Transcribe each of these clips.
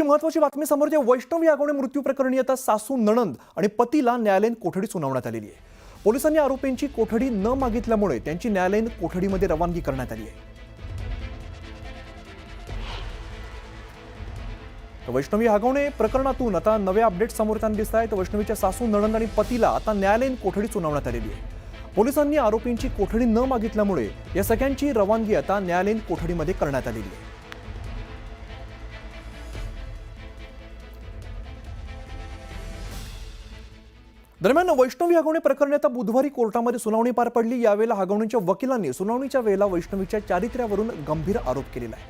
महत्वाची बातमी समोर येते। वैष्णवी आगवणे मृत्यू प्रकरणी आता सासू नणंद आणि पतीला न्यायालयीन कोठडी सुनावण्यात आलेली आहे। पोलिसांनी आरोपींची कोठडी न मागितल्यामुळे त्यांची न्यायालयीन कोठडीमध्ये रवानगी करण्यात आली आहे। वैष्णवी आगवणे प्रकरणातून आता नवे अपडेट समोर येताना दिसत आहेत। वैष्णवीच्या सासू नणंद आणि पतीला आता न्यायालयीन कोठडी सुनावण्यात आलेली आहे। पोलिसांनी आरोपींची कोठडी न मागितल्यामुळे या सगळ्यांची रवानगी आता न्यायालयीन कोठडीमध्ये करण्यात आलेली आहे। दरम्यान वैष्णवी आगवणे प्रकरणी आता बुधवारी कोर्टामध्ये सुनावणी पार पडली। यावेळेला आगवणेच्या वकिलांनी सुनावणीच्या वेळेला वैष्णवीच्या चारित्र्यावरून गंभीर आरोप केलेला आहे।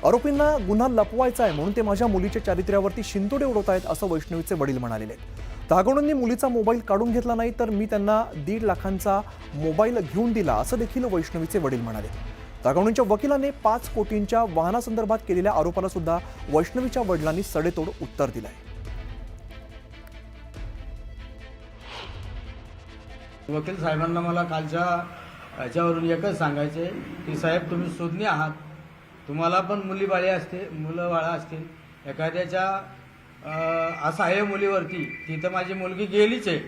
आरोपींना गुन्हा लपवायचा आहे म्हणून ते माझ्या मुलीच्या चारित्र्यावरती शिंतोडे उडवत आहेत असं वैष्णवीचे वडील म्हणालेले आहेत। आगवणेंनी मुलीचा मोबाईल काढून घेतला नाही तर मी त्यांना 1.5 लाखांचा मोबाईल घेऊन दिला असं देखील वैष्णवीचे वडील म्हणाले। आगवणेंच्या वकिलाने 5 कोटींच्या वाहनासंदर्भात केलेल्या आरोपाला सुद्धा वैष्णवीच्या वडिलांनी सडेतोड उत्तर दिलं आहे। वकील साहेबांना मला कालच्या याच्यावरून एकच सांगायचे की साहेब तुम्ही सुज्ञ आहात, तुम्हाला पण मुलीबाळी असते, मुलं बाळा असतील, एखाद्याच्या असहाय्य मुलीवरती, तिथं माझी मुलगी गेलीच आहे,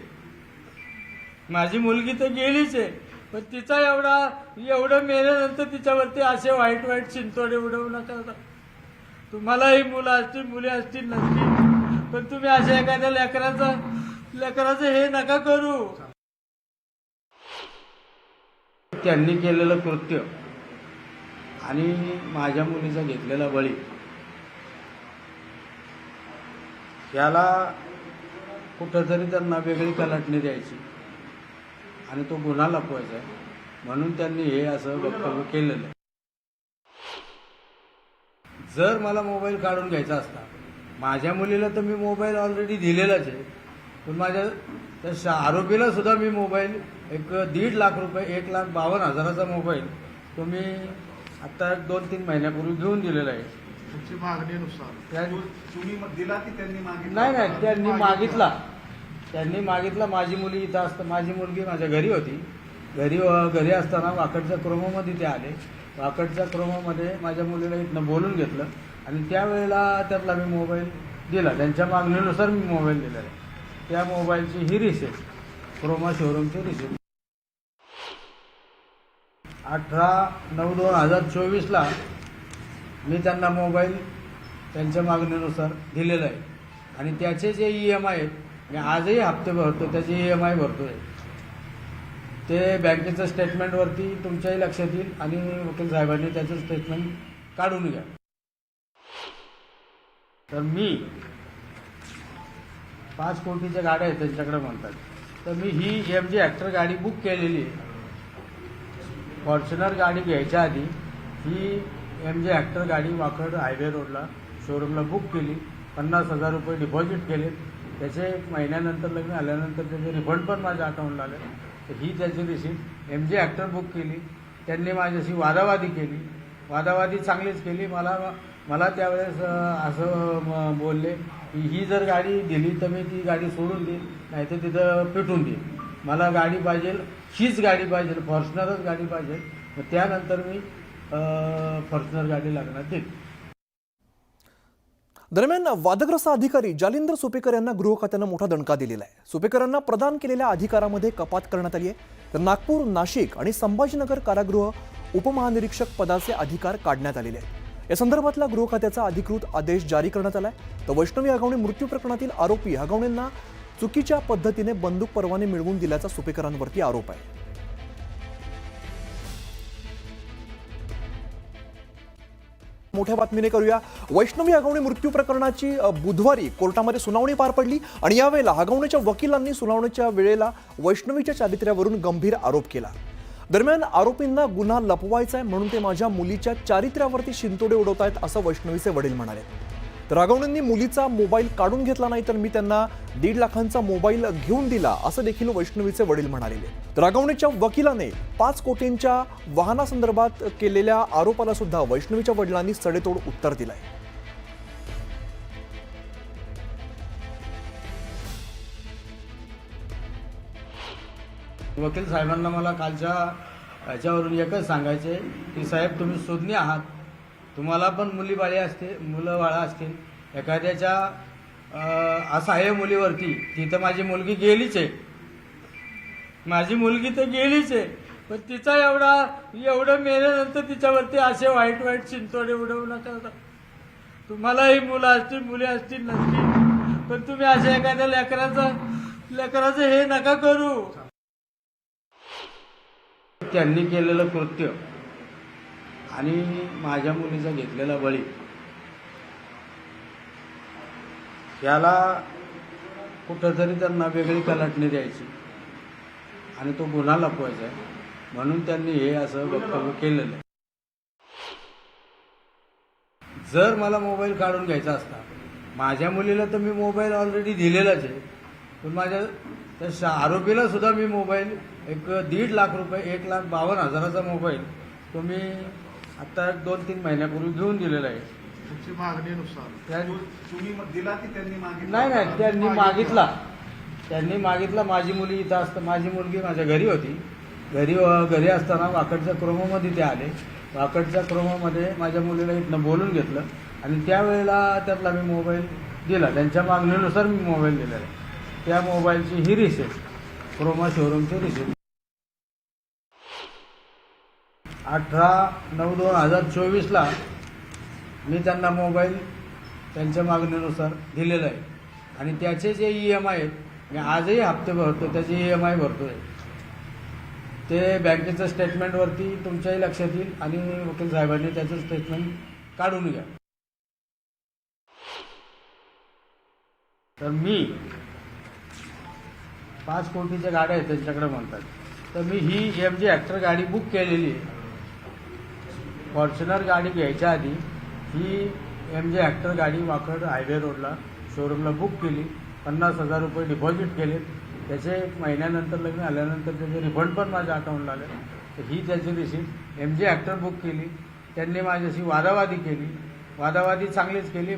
माझी मुलगी तर गेलीच आहे, पण तिचा एवढं मेल्यानंतर तिच्यावरती असे वाईट वाईट चिंतोडे उडवू नका। तुम्हालाही मुलं असतील, मुली असतील नसतील, पण तुम्ही अशा एखाद्या लेकराचं हे नका करू। त्यांनी केलेलं कृत्य आणि माझ्या मुलीचा घेतलेला बळी याला कुठंतरी त्यांना वेगळी कलाटणी द्यायची आणि तो गुन्हा लपवायचा आहे म्हणून त्यांनी हे असं वक्तव्य केलेलं आहे। जर मला मोबाईल काढून घ्यायचा असता, माझ्या मुलीला तर मी मोबाईल ऑलरेडी दिलेलाच आहे, पण माझ्या त्या आरोपीला सुद्धा मी मोबाईल 1.5 लाख रुपये 1,52,000चा मोबाईल तो मी आता 2-3 महिन्यापूर्वी घेऊन दिलेला आहे। तुमची मागणीनुसार तुम्ही दिला की त्यांनी मागितला? नाही, त्यांनी मागितला। माझी मुली इथं असतं, माझी मुलगी माझ्या घरी होती, घरी असताना वाकडच्या क्रोमोमध्ये ते आले, वाकडच्या क्रोमोमध्ये माझ्या मुलीला इथनं बोलून घेतलं आणि त्यावेळेला त्यातला मी मोबाईल दिला, त्यांच्या मागणीनुसार मी मोबाईल दिलेला आहे। त्या मोबाईलची ही रिसिप्ट, क्रोमा शोरूमची रिसिप्ट 18/9/2024ला मी त्यांना मोबाईल त्यांच्या मागणीनुसार दिलेला आहे आणि त्याचे जे EMI आहेत, मी आजही हप्ते भरतो, त्याचे EMI भरतोय। ते बँकेचं स्टेटमेंटवरती तुमच्याही लक्षात येईल आणि वकील साहेबांनी त्याचं स्टेटमेंट काढून घ्या। तर मी 5 कोटीच्या गाड्या आहेत त्यांच्याकडे म्हणतात, तर मी ही MG हेक्टर गाडी बुक केलेली आहे। फॉर्च्युनर गाडी घ्यायच्या आधी ही MG हेक्टर गाडी वाकड हायवे रोडला शोरूमला बुक केली, 50,000 रुपये डिपॉझिट केले, त्याचे महिन्यानंतर लग्न आल्यानंतर त्याचे रिफंड पण माझ्या अकाउंटला आले। तर ही त्याची रिसिप्ट MG हेक्टर बुक केली। त्यांनी माझ्याशी वादावादी केली, वादावादी चांगलीच केली। मला त्यावेळेस असं बोलले की ही जर गाडी दिली तर मी ती गाडी सोडून देईन, नाही तर तिथं पेटून देईन, मला गाडी पाहिजे, हीच गाडी पाहिजे, फॉर्च्युनरच गाडी पाहिजे। मग त्यानंतर मी फॉर्च्युनर गाडी लागणार देईन। दरम्यान वादग्रस्त अधिकारी जालिंदर सुपेकर यांना गृह खात्यानं मोठा दणका दिलेला आहे। सुपेकर यांना प्रदान केलेल्या अधिकारामध्ये कपात करण्यात आली आहे, तर नागपूर, नाशिक आणि संभाजीनगर कारागृह उपमहानिरीक्षक पदाचे अधिकार काढण्यात आलेले आहेत। या संदर्भातला गृह खात्याचा अधिकृत आदेश जारी करण्यात आलाय। तर वैष्णवी आगवणे मृत्यू प्रकरणातील आरोपी आगवणेंना चुकीच्या पद्धतीने बंदूक परवाने मिळवून दिल्याचा सुपेकरांवरती आरोप आहे। मोठ्या बातमीने करूया। वैष्णवी आगवणे मृत्यू प्रकरणाची बुधवारी कोर्टामध्ये सुनावणी पार पडली आणि यावेळेला आगवणेच्या वकिलांनी सुनावणीच्या वेळेला वैष्णवीच्या चारित्र्यावरून गंभीर आरोप केला। दरम्यान आरोपींना गुन्हा लपवायचा आहे म्हणून ते माझ्या मुलीच्या चारित्र्यावरती शिंतोडे उडवत आहेत असं वैष्णवीचे वडील म्हणाले। तर आगवणेंनी मुलीचा मोबाईल काढून घेतला नाही तर मी त्यांना 1.5 लाखांचा मोबाईल घेऊन दिला असं देखील वैष्णवीचे वडील म्हणाले। तर आगवणेच्या वकिलाने 5 कोटींच्या वाहनासंदर्भात केलेल्या आरोपाला सुद्धा वैष्णवीच्या वडिलांनी सडेतोड उत्तर दिलंय। वकील साहेबांना मला कालच्या याच्यावरून एकच सांगायचे की साहेब तुम्ही सुज्ञ आहात, तुम्हाला पण मुलीबाळी असते, मुलं बाळा असतील, एखाद्याच्या असहाय्य मुलीवरती, तिथं माझी मुलगी गेलीच आहे, माझी मुलगी तर गेलीच आहे, पण तिचा एवढं मेल्यानंतर तिच्यावरती असे वाईट वाईट चिंचोडे उडवू नका. तुम्हालाही मुलं असतील, मुली असतील, नसतील, पण तुम्ही अशा एखाद्या लेकराचं हे नका करू. त्यांनी केलेलं कृत्य आणि माझ्या मुलीचा घेतलेला बळी याला कुठंतरी त्यांना वेगळी कलाटणी द्यायची आणि तो गुन्हा लपवायचा आहे, म्हणून त्यांनी हे असं वक्तव्य केलेलं आहे. जर मला मोबाईल काढून घ्यायचा असता, माझ्या मुलीला तर मी मोबाईल ऑलरेडी दिलेलाच आहे, पण माझ्या त्या आरोपीला सुद्धा मी मोबाईल 1.5 लाख रुपये, 1,52,000चा मोबाईल तो मी आता 2-3 महिन्यापूर्वी घेऊन दिलेला आहे. तुमची मागणीनुसार तुम्ही दिला की त्यांनी मागितलं? नाही, त्यांनी मागितला. माझी मुली इथं असतं, माझी मुलगी माझ्या घरी होती. घरी असताना वाकडच्या क्रोमामध्ये ते आले. वाकडच्या क्रोमामध्ये माझ्या मुलीला इथनं बोलून घेतलं आणि त्यावेळेला त्यातला मी मोबाईल दिला. त्यांच्या मागणीनुसार मी मोबाईल दिलेला आहे. त्या मोबाईलची ही रिसिप्ट, क्रोमा शोरूमची रिसिप्ट 18/9/2024ला मी त्यांना मोबाईल त्यांच्या मागणीनुसार दिलेला आहे आणि त्याचे जे EMI आहेत, मी आजही हप्ते भरतो, त्याचे EMI भरतो आहे. ते बँकेचं स्टेटमेंटवरती तुमच्याही लक्षात येईल आणि वकील साहेबांनी त्याचं स्टेटमेंट काढून घ्या. तर मी 5 कोटीच्या गाड्या आहेत त्यांच्याकडे म्हणतात, तर मी ही MG ॲक्टर गाडी बुक केलेली आहे. फॉर्च्युनर गाडी घ्यायच्या आधी ही MG ॲक्टर गाडी वाकड हायवे रोडला शोरूमला बुक केली. 50,000 रुपये डिपॉझिट केले. त्याचे महिन्यानंतर लग्न आल्यानंतर त्याचे रिफंड पण माझ्या अकाउंटला आले. तर ही त्याची रिसिप्ट. MG ॲक्टर बुक केली. त्यांनी माझ्याशी वादावादी केली. वादावादी चांगलीच केली.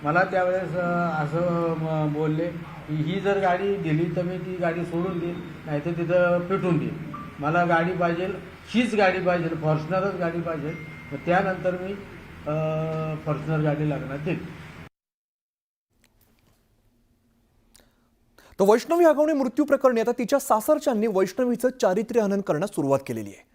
मला त्यावेळेस असं बोलले की ही जर गाडी दिली तर मी ती गाडी सोडून देईन, नाही तर तिथं पेटून देईन. मला गाडी पाहिजे, हीच गाडी पाहिजे, फॉर्च्युनरच गाडी पाहिजे. तर त्यानंतर मी फॉर्च्युनर गाडी लागणार देईन. तर वैष्णवी हगवणे मृत्यू प्रकरणी आता तिच्या सासरच्यांनी वैष्णवीचं चारित्र्य हनन करण्यास सुरुवात केलेली आहे.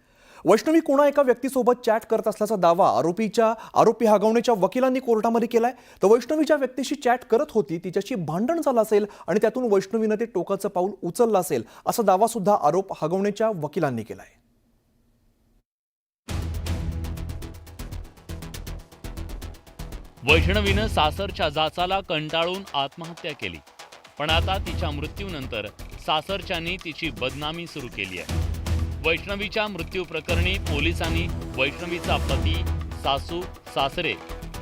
वैष्णवी कोणा एका व्यक्तीसोबत चॅट करत असल्याचा दावा आरोपी हगवणेच्या वकिलांनी कोर्टामध्ये केलाय. तर वैष्णवी ज्या व्यक्तीशी चॅट करत होती तिच्याशी भांडण झालं असेल आणि त्यातून वैष्णवीनं ते टोकाचं पाऊल उचललं असेल असा दावा सुद्धा आरोप हगवणेच्या वकिलांनी केलाय. वैष्णवीनं सासरच्या जाचाला कंटाळून आत्महत्या केली, पण आता तिच्या मृत्यूनंतर सासरच्यांनी तिची बदनामी सुरू केली आहे. वैष्णवीच्या मृत्यू प्रकरणी पोलिसांनी वैष्णवीचा पती, सासू, सासरे,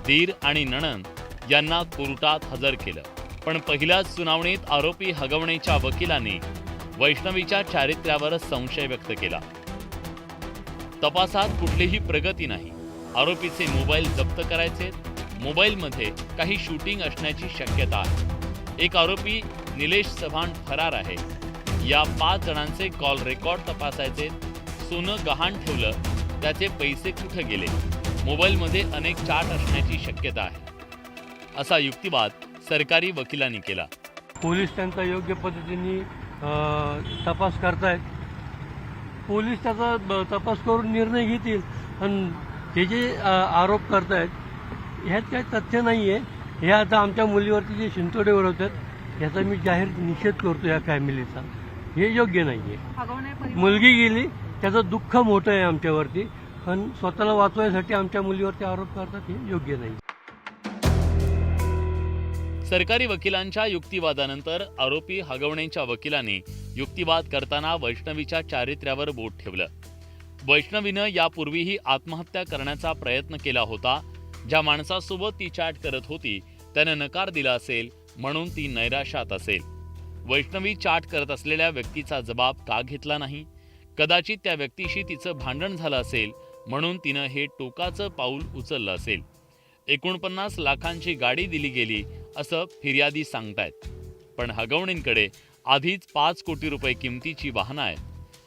दीर आणि नणंद यांना कोर्टात हजर केलं. पण पहिल्याच सुनावणीत आरोपी हगवणेच्या वकिलांनी वैष्णवीच्या चारित्र्यावर संशय व्यक्त केला. तपासात कुठलीही प्रगती नाही. आरोपीचे मोबाईल जप्त करायचे, मोबाईलमध्ये काही शूटिंग असण्याची शक्यता आहे. एक आरोपी निलेश चव्हाण फरार आहे. या 5 जणांचे कॉल रेकॉर्ड तपासायचे. सोनं गहाण ठेवलं, त्याचे पैसे कुठे गेले, मोबाईलमध्ये अनेक चाट असण्याची शक्यता आहे, असा युक्तिवाद सरकारी वकिलांनी केला. पोलीस त्यांचा योग्य पद्धतीने तपास करतायत. पोलीस त्याचा तपास करून निर्णय घेतील. आणि ते जे आरोप करतायत ह्यात काही तथ्य नाही आहे. हे आता आमच्या मुलीवरती जे शिंतोडे होतात याचा मी जाहीर निषेध करतो या फॅमिलीचा. हे योग्य नाही आहे. मुलगी गेली त्याचं दुःख मोठं आहे आमच्यावरती, पण स्वतःला वाचवायसाठी आमच्या मुलीवरती आरोप करतात हे योग्य नाही. सरकारी वकिलांच्या युक्तिवादानंतर आरोपी हगवणेच्या वकिलांनी युक्तिवाद करताना वैष्णवीच्या चारित्र्यावर बोट ठेवलं. वैष्णवीनं यापूर्वीही आत्महत्या करण्याचा प्रयत्न केला होता. ज्या माणसासोबत ती चॅट करत होती त्यानं नकार दिला असेल, म्हणून ती नैराश्यात असेल. वैष्णवी चॅट करत असलेल्या व्यक्तीचा जबाब का घेतला नाही? कदाचित त्या व्यक्तीशी तिचं भांडण झालं असेल, म्हणून तिनं हे टोकाचं पाऊल उचललं असेल. 49 लाखांची गाडी दिली गेली असं फिर्यादी सांगतायत. पण हगवणेंकडे आधीच 5 कोटी रुपये किमतीची वाहनं आहेत.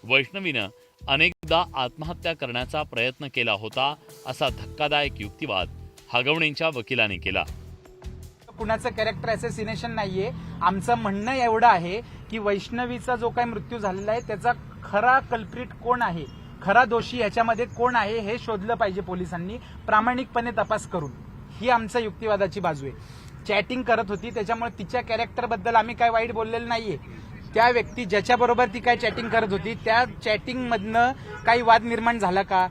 वैष्णवीनं अनेकदा आत्महत्या करण्याचा प्रयत्न केला होता, असा धक्कादायक युक्तिवाद हगवणेंच्या वकिलांनी केला. कुणाचं कॅरेक्टर असॅसिनेशन नाहीये. आमचं म्हणणं एवढं आहे की वैष्णवीचा जो काही मृत्यू झालेला आहे त्याचा खरा कल्प्रिट कोण आहे, खरा दोषी याच्यामध्ये कोण आहे हे शोधलं पाहिजे पोलिसांनी प्रामाणिकपणे तपास करून. ही आमच्या युक्तिवादाची बाजू आहे. चॅटिंग करत होती त्याच्यामुळे तिच्या कॅरेक्टरबद्दल आम्ही काय वाईट बोललेलं नाहीये. त्या व्यक्ती ज्याच्याबरोबर ती काय चॅटिंग करत होती त्या चॅटिंगमधनं काही वाद निर्माण झाला का?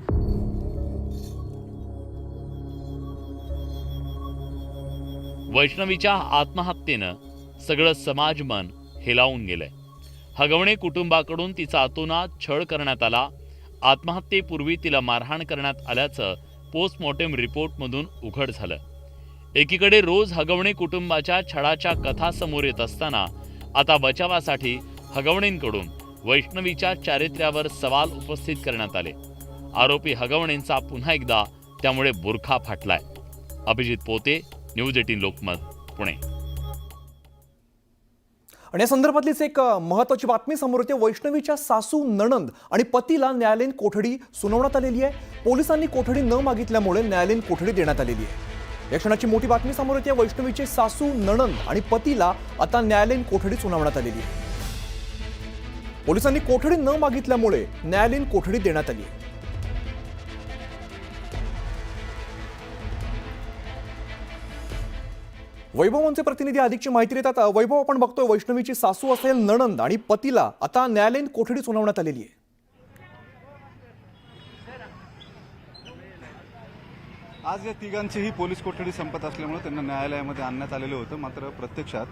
वैष्णवीच्या आत्महत्येनं सगळं समाजमन हेलावून गेलंय. हगवणे कुटुंबाकडून तिचा अतोनात छळ करण्यात आला. आत्महत्येपूर्वी तिला मारहाण करण्यात आल्याचं पोस्टमॉर्टम रिपोर्टमधून उघड झालं. एकीकडे रोज हगवणे कुटुंबाच्या छळाच्या कथा समोर येत असताना आता बचावासाठी हगवणेंकडून वैष्णवीच्या चारित्र्यावर सवाल उपस्थित करण्यात आले. आरोपी हगवणेंचा पुन्हा एकदा त्यामुळे बुरखा फाटलाय. अभिजित पोते, न्यूज 18 लोकमत, पुणे. आणि या संदर्भातलीच एक महत्त्वाची बातमी समोर येते. वैष्णवीच्या सासू, नणंद आणि पतीला न्यायालयीन कोठडी सुनावण्यात आलेली आहे. पोलिसांनी कोठडी न मागितल्यामुळे न्यायालयीन कोठडी देण्यात आलेली आहे. या क्षणाची मोठी बातमी समोर येते. वैष्णवीचे सासू, नणंद आणि पतीला आता न्यायालयीन कोठडी सुनावण्यात आलेली आहे. पोलिसांनी कोठडी न मागितल्यामुळे न्यायालयीन कोठडी देण्यात आली आहे. वैभवांचे प्रतिनिधी अधिकची माहिती देतात. वैभव, आपण बघतोय वैष्णवीची सासू असेल, नणंद आणि पतीला आता न्यायालयीन कोठडी सुनावण्यात आलेली आहे. आज या तिघांचीही पोलीस कोठडी संपत असल्यामुळे त्यांना न्यायालयामध्ये आणण्यात आलेलं होतं. मात्र प्रत्यक्षात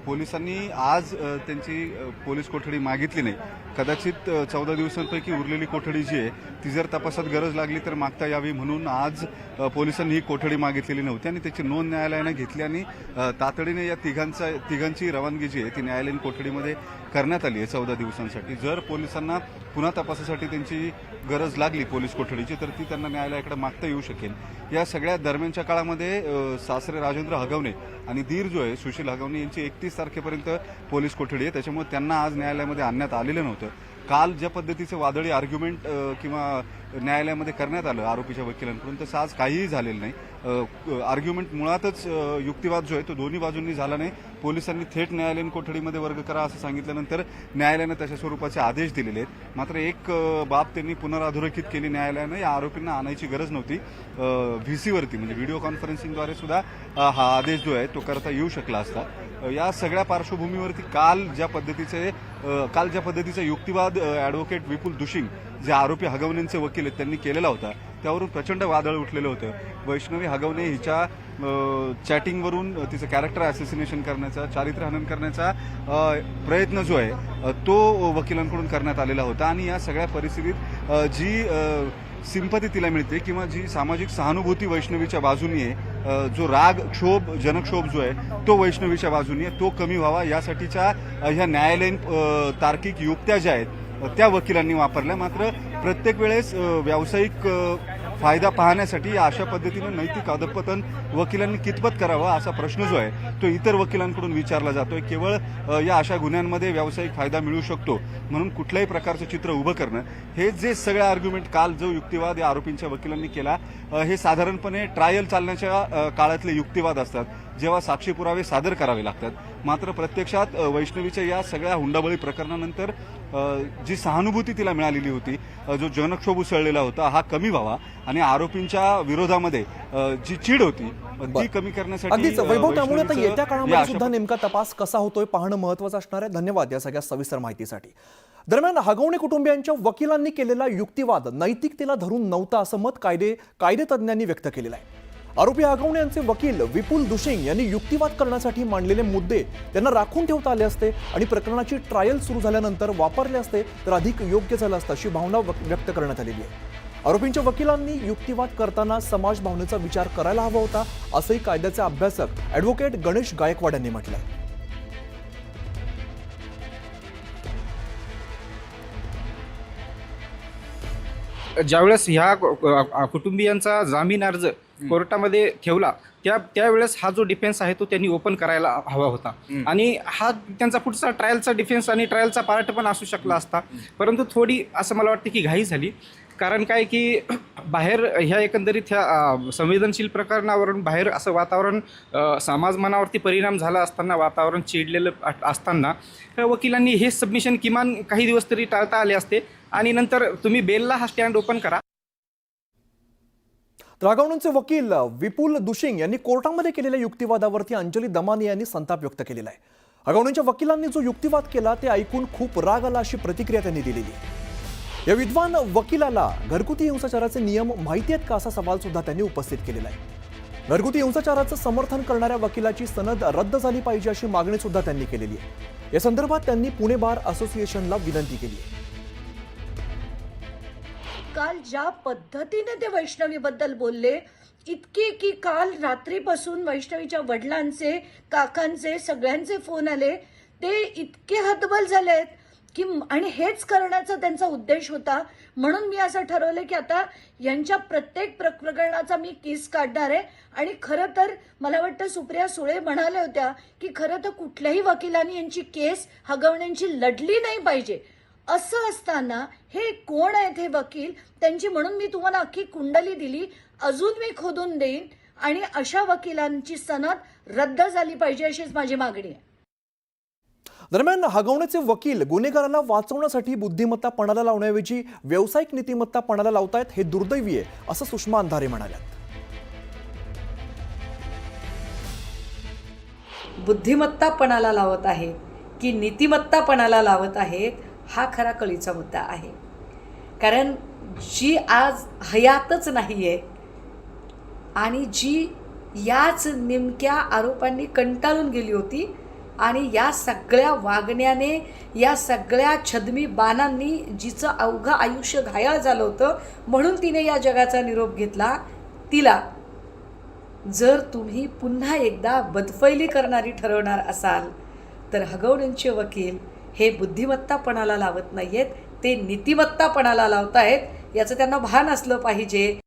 पोलिसांनी आज त्यांची पोलीस कोठडी मागितली नाही. कदाचित 14 दिवसांपैकी उरलेली कोठडी जी आहे ती जर तपासात गरज लागली तर मागता यावी म्हणून आज पोलिसांनी ही कोठडी मागितलेली नव्हती आणि त्याची नोंद न्यायालयाने घेतली आणि तातडीने या तिघांची रवानगी जी आहे ती न्यायालयीन कोठडीमध्ये करण्यात आली आहे 14 दिवसांसाठी. जर पोलिसांना पुन्हा तपासासाठी त्यांची गरज लागली पोलीस कोठडीची तर ती त्यांना न्यायालयाकडे मागता येऊ शकेल. या सगळ्या दरम्यानच्या काळामध्ये सासरे राजेंद्र हगवणे आणि दीर जो आहे सुशील हगवणे यांची 31 तारखेपर्यंत पोलीस कोठडी आहे. त्याच्यामुळे त्यांना आज न्यायालयामध्ये आणण्यात आलेलं नव्हतं. काल ज्या पद्धतीचं वादळी आर्ग्युमेंट किंवा न्यायालयामध्ये करण्यात आलं आरोपीच्या वकिलांकडून तसं आज काहीही झालेलं नाही. आर्ग्युमेंट मुळातच युक्तिवाद जो आहे तो दोन्ही बाजूंनी झाला नाही. पोलिसांनी थेट न्यायालयीन कोठडीमध्ये वर्ग करा असं सांगितल्यानंतर न्यायालयानं तशा स्वरूपाचे आदेश दिलेले आहेत. मात्र एक बाब त्यांनी पुनराधोरेखित केली न्यायालयानं, या आरोपींना आणायची गरज नव्हती. व्हीसीवरती म्हणजे व्हिडिओ कॉन्फरन्सिंगद्वारे सुद्धा हा आदेश जो आहे तो करता येऊ शकला असता. या सगळ्या पार्श्वभूमीवरती काल ज्या पद्धतीचा युक्तिवाद ॲडव्होकेट विपुल दुशिंग जे आरोपी हगवणेंचे वकील आहेत त्यांनी केलेला होता त्यावरून प्रचंड वादळ उठलेलं होतं. वैष्णवी हगवणे हिच्या चॅटिंगवरून तिचं कॅरेक्टर असॅसिनेशन करण्याचा, चारित्र्यहनन करण्याचा प्रयत्न जो आहे तो वकिलांकडून करण्यात आलेला होता आणि या सगळ्या परिस्थितीत जी सिंपती तिला मिळते किंवा जी सामाजिक सहानुभूती वैष्णवीच्या बाजूनी आहे, जो राग जनक्षोभ जो आहे तो वैष्णवीच्या बाजूनी आहे, तो कमी व्हावा यासाठीच्या ह्या न्यायालयीन तार्किक युक्त्या ज्या आहेत त्या वकिलांनी वापरल्या. मात्र प्रत्येक वेळेस व्यावसायिक फायदा पाहण्यासाठी अशा पद्धतीनं नैतिक अधपतन वकिलांनी कितपत करावं असा प्रश्न जो आहे तो इतर वकिलांकडून विचारला जातोय. केवळ या अशा गुन्ह्यांमध्ये व्यावसायिक फायदा मिळू शकतो म्हणून कुठल्याही प्रकारचं चित्र उभं करणं, हे जे सगळे आर्ग्युमेंट काल जो युक्तिवाद या आरोपींच्या वकिलांनी केला हे साधारणपणे ट्रायल चालण्याच्या काळातले युक्तिवाद असतात जेव्हा साक्षी पुरावे सादर करावे लागतात. मात्र प्रत्यक्षात वैष्णवीच्या या सगळ्या हुंडाबळी प्रकरणानंतर जी सहानुभूती तिला मिळालेली होती, जो जनक्षोभ उसळलेला होता हा कमी व्हावा आणि आरोपींच्या विरोधामध्ये जी चीड होती ती कमी करण्यासाठी अगदीच वैभव, त्यामुळे आता येत्या काळामध्ये सुद्धा नेमका तपास कसा होतोय पाहणं महत्त्वाचं असणार आहे. धन्यवाद या सगळ्या सविस्तर माहितीसाठी. दरम्यान हगवणे कुटुंबियांच्या वकिलांनी केलेला युक्तिवाद नैतिकतेला धरून नव्हता असं मत कायदेतज्ञांनी व्यक्त केलेलं आहे. आरोपी हगवणे यांचे वकील विपुल दुशिंग यांनी युक्तिवाद करण्यासाठी मांडलेले मुद्दे त्यांना राखून ठेवता आले असते आणि प्रकरणाची ट्रायल सुरू झाल्यानंतर वापरले असते तर अधिक योग्य झालं असतं अशी भावना व्यक्त करण्यात आलेली आहे. आरोपींच्या वकिलांनी युक्तिवाद करताना समाज भावनेचा विचार करायला हवा होता असंही कायद्याचे अभ्यासक ॲडव्होकेट गणेश गायकवाड यांनी म्हटलं. ज्यावेळेस ह्या कुटुंबियांचा जामीन अर्ज कोर्टामध्ये ठेवला त्यावेळेस हा जो डिफेन्स आहे तो त्यांनी ओपन करायला हवा होता आणि हा त्यांचा पुढचा ट्रायलचा डिफेन्स आणि ट्रायलचा पार्ट पण असू शकला असता. परंतु थोडी असं मला वाटतं की घाई झाली. कारण काय की बाहेर ह्या एकंदरीत ह्या संवेदनशील प्रकरणावरून बाहेर असं वातावरण समाज मनावरती परिणाम झाला असताना, वातावरण चिडलेलं असताना वकिलांनी हे सबमिशन किमान काही दिवस तरी टाळता आले असते आणि नंतर तुम्ही बेलला हा स्टँड ओपन करा. रागावणेंचे वकील विपुल दुशिंग यांनी कोर्टामध्ये केलेल्या युक्तिवादावरती अंजली दमानी यांनी संताप व्यक्त केलेला आहे. रागावणेंच्या वकिलांनी जो युक्तिवाद केला ते ऐकून खूप राग आला अशी प्रतिक्रिया त्यांनी दिलेली आहे. या विद्वान वकिलाला घरगुती हिंसाचाराचे नियम माहिती आहेत का असा सवाल सुद्धा त्यांनी उपस्थित केलेला आहे. घरगुती हिंसाचाराचं समर्थन करणाऱ्या वकिलाची सनद रद्द झाली पाहिजे अशी मागणी सुद्धा त्यांनी केलेली आहे. या संदर्भात त्यांनी पुणे बार असोसिएशनला विनंती केली आहे. काल ज्या पद्धतीने ते वैष्णवीबद्दल बोलले, इतके की काल रात्रीपासून वैष्णवीच्या वडिलांचे, काकांचे, सगळ्यांचे फोन आले. ते इतके हतबल झालेत की, आणि हेच करण्याचा त्यांचा उद्देश होता. म्हणून मी असं ठरवलं की आता यांच्या प्रत्येक प्रकरणाचा मी केस काढणार आहे. आणि खरं तर मला वाटतं सुप्रिया सुळे म्हणाल्या होत्या की खरं तर कुठल्याही वकिलांनी यांची केस हगवण्यांची लढली नाही पाहिजे. असं असताना हे कोण आहेत हे वकील, त्यांची म्हणून मी तुम्हाला अख्खी कुंडली दिली, अजून मी खोदून देईन आणि अशा वकिलांची सनद रद्द झाली पाहिजे अशीच माझी मागणी आहे. दरम्यान हगवणेचे वकील गुन्हेगाराला वाचवण्यासाठी बुद्धिमत्ता पणाला लावण्याऐवजी व्यावसायिक नीतिमत्ता पणाला लावतायत, हे दुर्दैवी आहे असं सुषमा अंधारे म्हणाल्या. बुद्धिमत्ता पणाला लावत आहेत की नीतिमत्ता पणाला लावत आहेत, हा खरा कळीचा मुद्दा आहे. कारण जी आज हयातच नाही आहे आणि जी याच नेमक्या आरोपांनी कंटाळून गेली होती आणि या सगळ्या वागण्याने, या सगळ्या छद्मी बाणांनी जिचं अवघं आयुष्य घायाळ झालं होतं, म्हणून तिने या जगाचा निरोप घेतला, तिला जर तुम्ही पुन्हा एकदा बदफैली करणारी ठरवणार असाल तर हगवणेंचे वकील हे बुद्धिमत्तापणाला लावत नाहीयेत, ते नीतिमत्तापणाला लावतायत, याचं त्यांना भान असलं पाहिजे.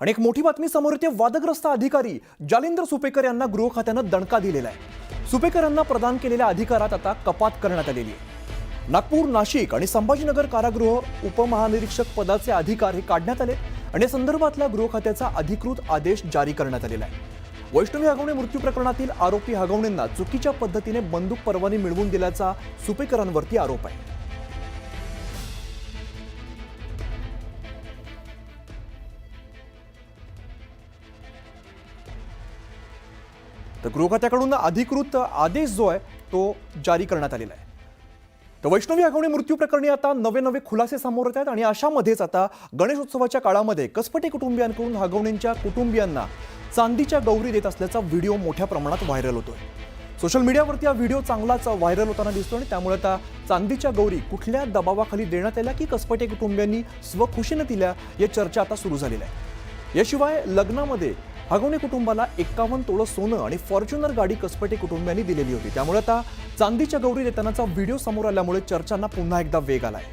आणि एक मोठी बातमी समोर येते. वादग्रस्त अधिकारी जालिंदर सुपेकर यांना गृह खात्यानं दणका दिलेला आहे. सुपेकर यांना प्रदान केलेल्या अधिकारात आता कपात करण्यात आलेली आहे. नागपूर, नाशिक आणि संभाजीनगर कारागृह उपमहानिरीक्षक पदाचे अधिकार हे काढण्यात आले आणि या संदर्भातला गृह खात्याचा अधिकृत आदेश जारी करण्यात आलेला आहे. वैष्णवी हगवणे मृत्यू प्रकरणातील आरोपी हगवणेंना चुकीच्या पद्धतीने बंदूक परवाने मिळवून दिल्याचा सुपेकरांवरती आरोप आहे. तर गृह खात्याकडून अधिकृत आदेश जो आहे तो जारी करण्यात आलेला आहे. तर वैष्णवी हगवणे मृत्यू प्रकरणी आता नवे खुलासे समोर येत आहेत आणि अशामध्येच आता गणेशोत्सवाच्या काळामध्ये कसपटे कुटुंबियांकडून हगवणेंच्या कुटुंबियांना चांदीच्या गौरी देत असल्याचा व्हिडिओ मोठ्या प्रमाणात व्हायरल होतोय. सोशल मीडियावरती हा व्हिडिओ चांगलाच व्हायरल होताना दिसतो आणि त्यामुळे आता चांदीच्या गौरी कुठल्या दबावाखाली देण्यात आल्या की कसपटे कुटुंबियांनी स्वखुशीने दिल्या, या चर्चा आता सुरू झालेल्या आहे. याशिवाय लग्नामध्ये हगवणे कुटुंबाला 51 तोळं सोनं आणि फॉर्च्युनर गाडी कसपटे कुटुंबियांनी दिलेली होती. त्यामुळे आता चांदीच्या गौरी देतानाचा व्हिडिओ समोर आल्यामुळे चर्चांना पुन्हा एकदा वेग आलाय.